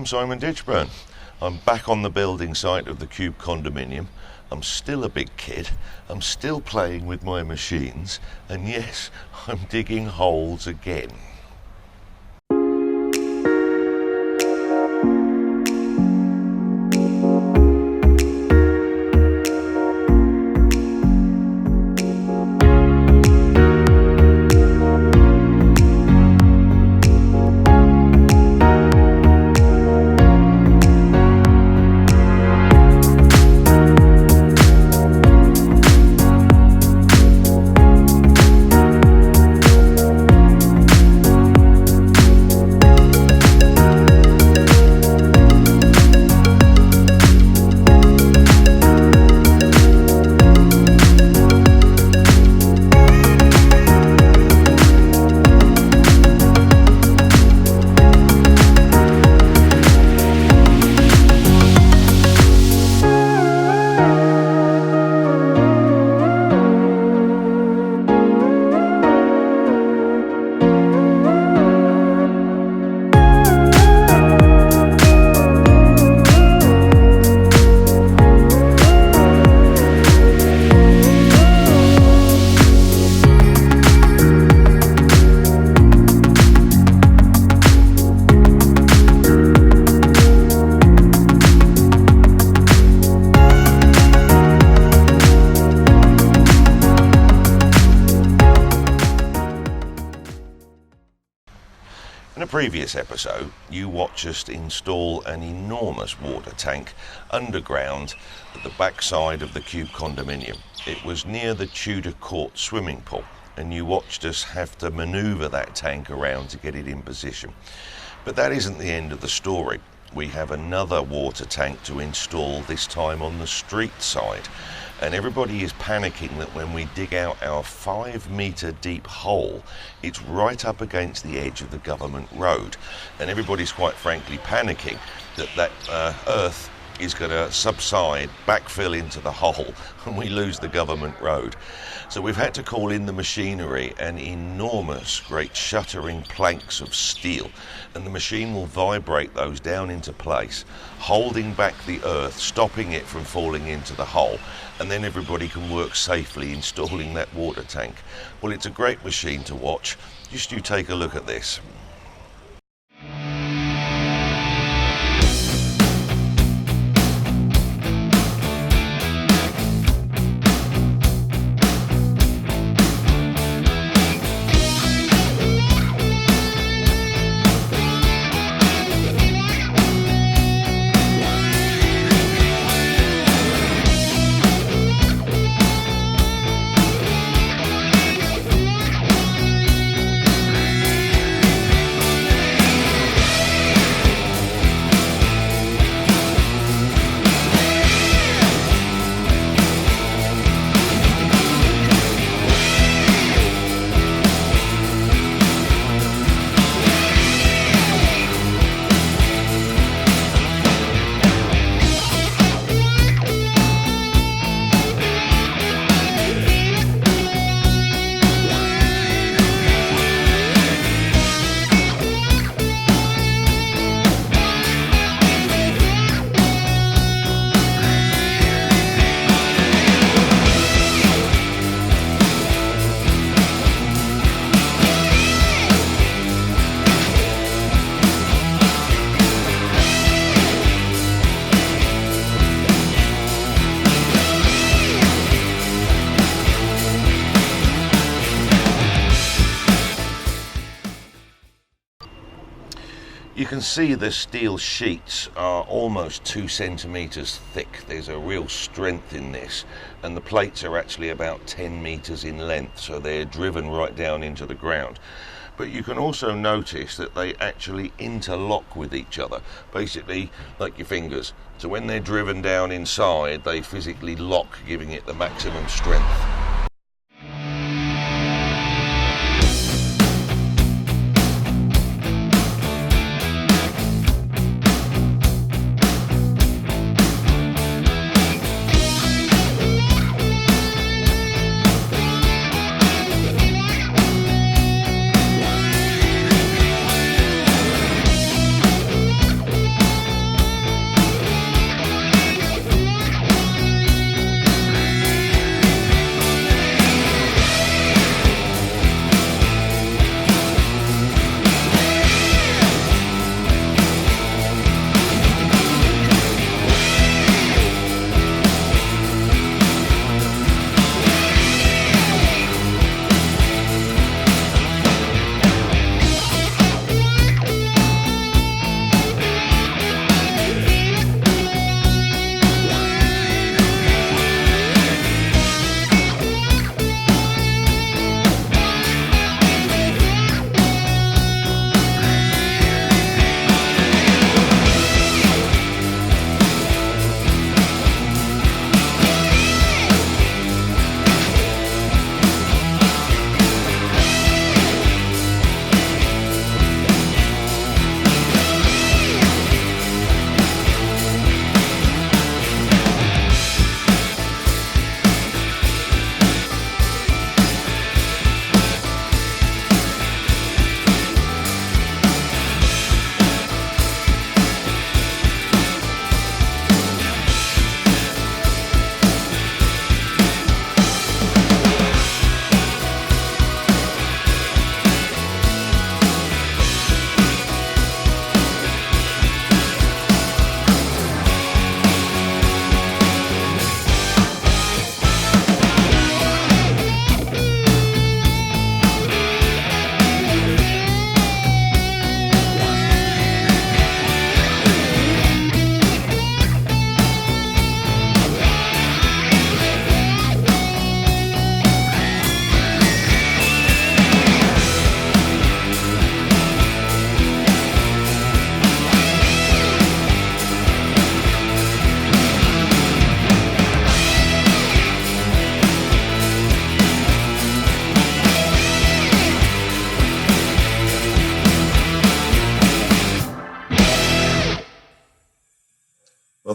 I'm Simon Ditchburn. I'm back on the building site of the Cube Condominium. I'm still a big kid. I'm still playing with my machines. And yes, I'm digging holes again. In a previous episode, you watched us install an enormous water tank underground at the backside of the Cube Condominium. It was near the Tudor Court swimming pool, and you watched us have to manoeuvre that tank around to get it in position. But that isn't the end of the story. We have another water tank to install, this time on the street side. And everybody is panicking that when we dig out our 5-metre deep hole, it's right up against the edge of the government road. And everybody's quite frankly panicking that earth is going to subside, backfill into the hole, and we lose the government road. So we've had to call in the machinery and enormous, great shuttering planks of steel, and the machine will vibrate those down into place, holding back the earth, stopping it from falling into the hole, and then everybody can work safely installing that water tank. Well, it's a great machine to watch. Just you take a look at this. You can see the steel sheets are almost 2 centimetres thick. There's a real strength in this, and the plates are actually about 10 metres in length, so they're driven right down into the ground. But you can also notice that they actually interlock with each other, basically like your fingers. So when they're driven down inside, they physically lock, giving it the maximum strength.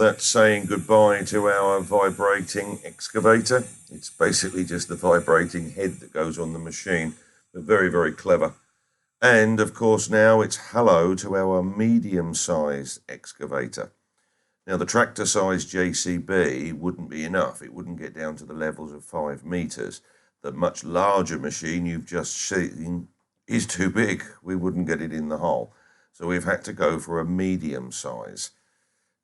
that's saying goodbye to our vibrating excavator. It's basically just the vibrating head that goes on the machine, but very, very clever. And of course now it's hello to our medium-sized excavator. Now the tractor-sized JCB wouldn't be enough. It wouldn't get down to the levels of 5 meters. The much larger machine you've just seen is too big. We wouldn't get it in the hole. So we've had to go for a medium size.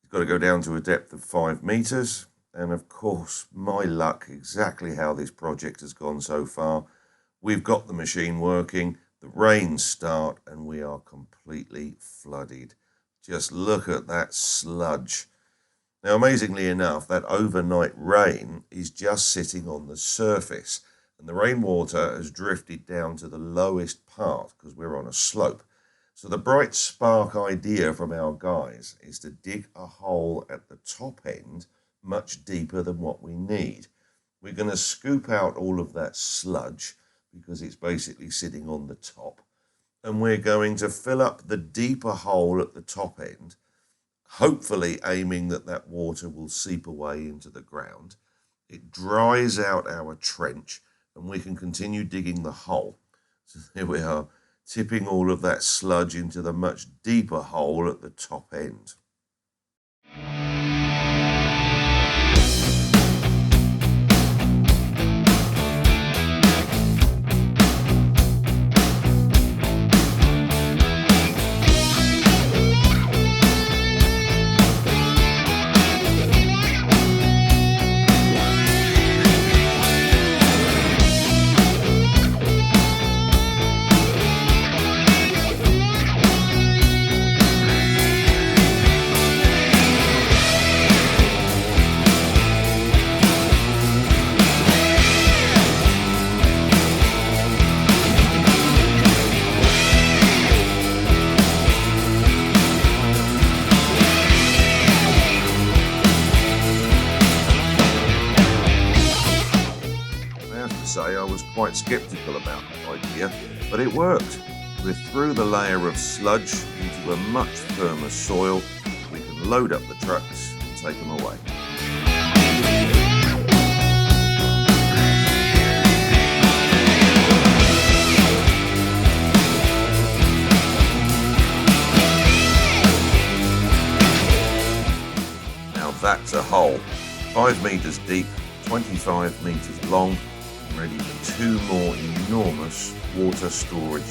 It's got to go down to a depth of 5 meters. And of course, my luck, exactly how this project has gone so far. We've got the machine working, the rains start, and we are completely flooded. Just look at that sludge. Now, amazingly enough, that overnight rain is just sitting on the surface, and the rainwater has drifted down to the lowest part because we're on a slope. So the bright spark idea from our guys is to dig a hole at the top end much deeper than what we need. We're going to scoop out all of that sludge because it's basically sitting on the top, and we're going to fill up the deeper hole at the top end, hopefully aiming that that water will seep away into the ground. It dries out our trench and we can continue digging the hole. So there we are, tipping all of that sludge into the much deeper hole at the top end. Say I was quite skeptical about that idea, but it worked. We're through the layer of sludge into a much firmer soil. We can load up the trucks and take them away. Now that's a hole, 5 meters deep, 25 meters long, ready for 2 more enormous water storage.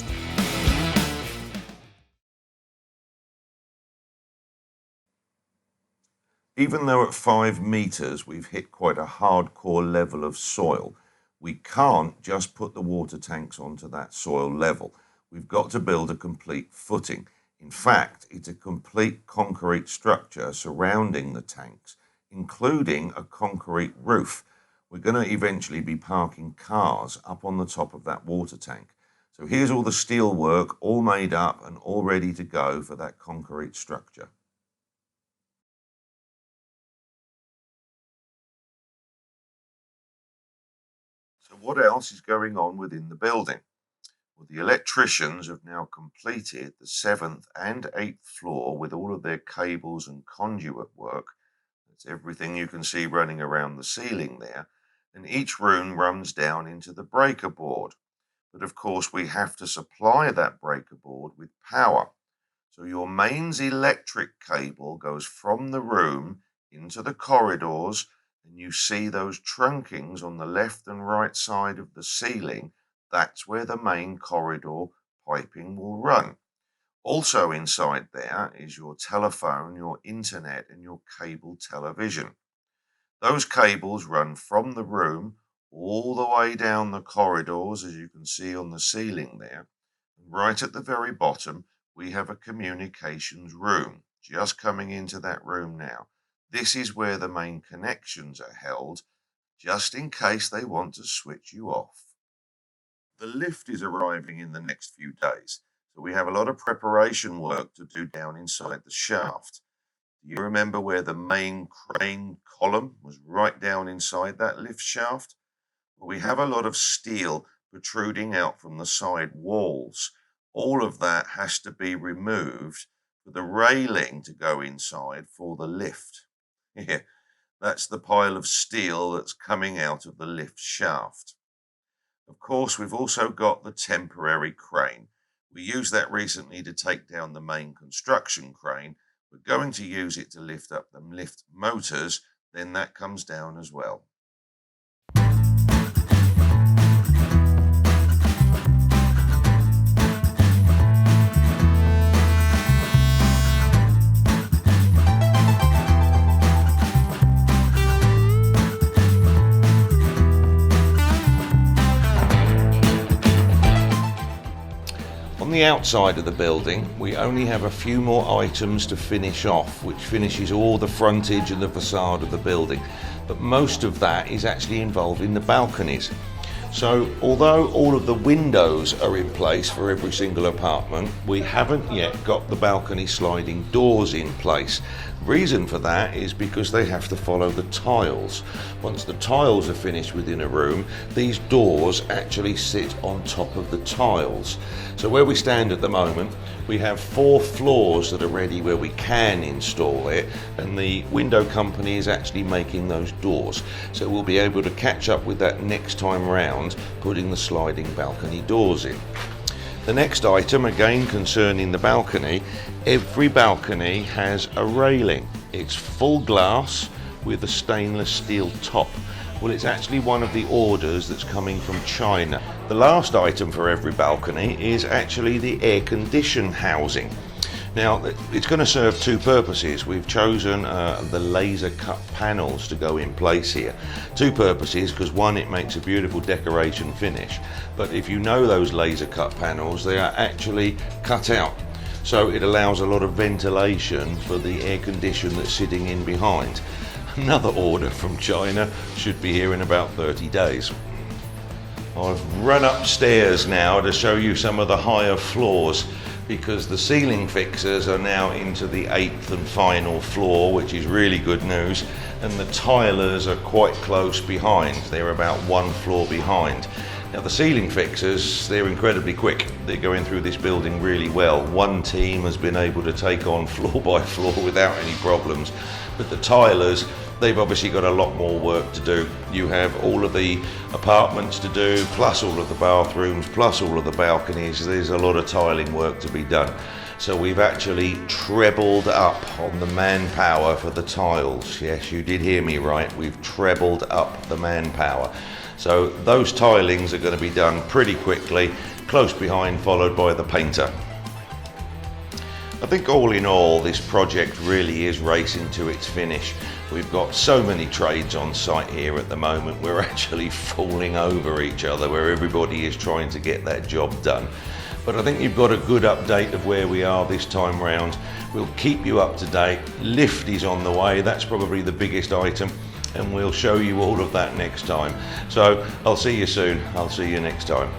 Even though at 5 meters we've hit quite a hardcore level of soil, we can't just put the water tanks onto that soil level. We've got to build a complete footing. In fact, it's a complete concrete structure surrounding the tanks, including a concrete roof. We're going to eventually be parking cars up on the top of that water tank. So here's all the steel work, all made up and all ready to go for that concrete structure. So what else is going on within the building? Well, the electricians have now completed the 7th and 8th floor with all of their cables and conduit work. That's everything you can see running around the ceiling there. And each room runs down into the breaker board. But of course we have to supply that breaker board with power. So your mains electric cable goes from the room into the corridors, and you see those trunkings on the left and right side of the ceiling. That's where the main corridor piping will run. Also inside there is your telephone, your internet, and your cable television. Those cables run from the room all the way down the corridors, as you can see on the ceiling there. And right at the very bottom, we have a communications room, just coming into that room now. This is where the main connections are held, just in case they want to switch you off. The lift is arriving in the next few days, so we have a lot of preparation work to do down inside the shaft. Do you remember where the main crane column was right down inside that lift shaft? Well, we have a lot of steel protruding out from the side walls. All of that has to be removed for the railing to go inside for the lift. Yeah, that's the pile of steel that's coming out of the lift shaft. Of course, we've also got the temporary crane. We used that recently to take down the main construction crane. We're going to use it to lift up the lift motors, then that comes down as well. On the outside of the building, we only have a few more items to finish off, which finishes all the frontage and the facade of the building. But most of that is actually involving the balconies. So although all of the windows are in place for every single apartment, we haven't yet got the balcony sliding doors in place. Reason for that is because they have to follow the tiles. Once the tiles are finished within a room, these doors actually sit on top of the tiles. So where we stand at the moment, we have 4 floors that are ready where we can install it, and the window company is actually making those doors. So we'll be able to catch up with that next time round, putting the sliding balcony doors in. The next item, again concerning the balcony, every balcony has a railing. It's full glass with a stainless steel top. Well, it's actually one of the orders that's coming from China. The last item for every balcony is actually the air condition housing. Now, it's going to serve 2 purposes. We've chosen the laser cut panels to go in place here. 2 purposes, because one, it makes a beautiful decoration finish, but if you know those laser cut panels, they are actually cut out. So it allows a lot of ventilation for the air condition that's sitting in behind. Another order from China should be here in about 30 days. I've run upstairs now to show you some of the higher floors, because the ceiling fixers are now into the 8th and final floor, which is really good news, and the tilers are quite close behind. They're about 1 floor behind. Now the ceiling fixers, they're incredibly quick. They're going through this building really well. One team has been able to take on floor by floor without any problems, but the tilers, they've obviously got a lot more work to do. You have all of the apartments to do, plus all of the bathrooms, plus all of the balconies. There's a lot of tiling work to be done. So we've actually trebled up on the manpower for the tiles. Yes, you did hear me right. We've trebled up the manpower. So those tilings are going to be done pretty quickly, close behind, followed by the painter. I think all in all, this project really is racing to its finish. We've got so many trades on site here at the moment, we're actually falling over each other, where everybody is trying to get that job done. But I think you've got a good update of where we are this time round. We'll keep you up to date. Lift is on the way, that's probably the biggest item, and we'll show you all of that next time. So I'll see you soon, I'll see you next time.